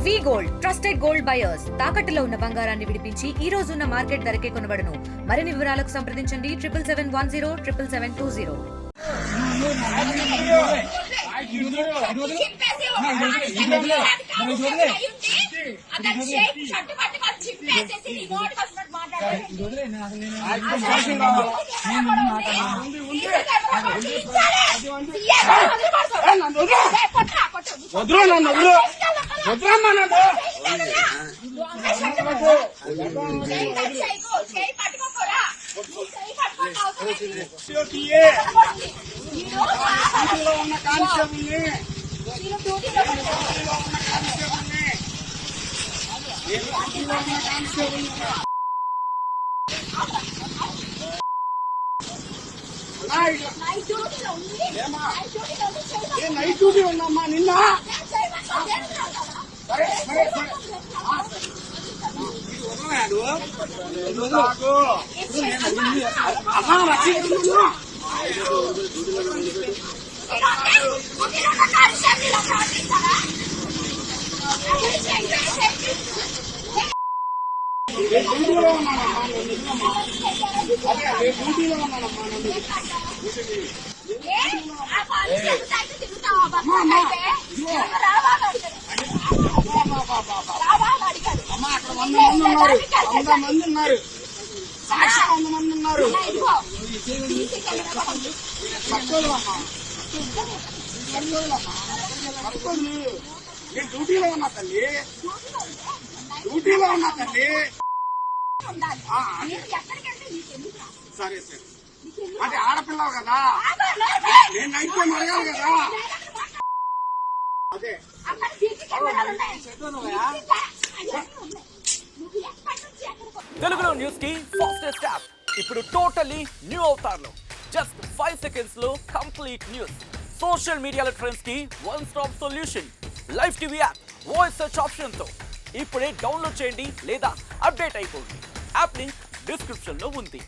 వి gold trusted gold buyers తాకట్టులో ఉన్న బంగారాన్ని విడిపించి ఈ రోజు ఉన్న మార్కెట్ ధరకే కొనబడును. మరిన్ని వివరాలకు సంప్రదించండి 7771077720. నైట్ డ్యూటీ ఉందమ్మా నిన్న డ్యూటీలో ఉన్నానమ్మా డ్యూటీలో ఉన్నానమ్మా అమ్మా అక్కడ 100 మంది ఉన్నారు సాక్షి 100 మంది ఉన్నారు నేను డ్యూటీలో ఉన్నా తల్లి డ్యూటీలో ఉన్నా తల్లి సరే సరే అంటే ఆడపిల్లవు కదా నేను నైట్ టైం అడగాలి కదా అదే తెలుగులో న్యూస్ కి ఫాస్టెస్ట్ యాప్ ఇప్పుడు టోటలీ న్యూ అవతార్లో జస్ట్ 5 సెకండ్స్ లో కంప్లీట్ న్యూస్. సోషల్ మీడియాలో ట్రెండ్స్ కి one stop solution. Live TV app voice search option తో ఇప్పుడే డౌన్లోడ్ చేయండి లేదా అప్డేట్ అయిపోండి. యాప్ లింక్ డిస్క్రిప్షన్ లో ఉంది.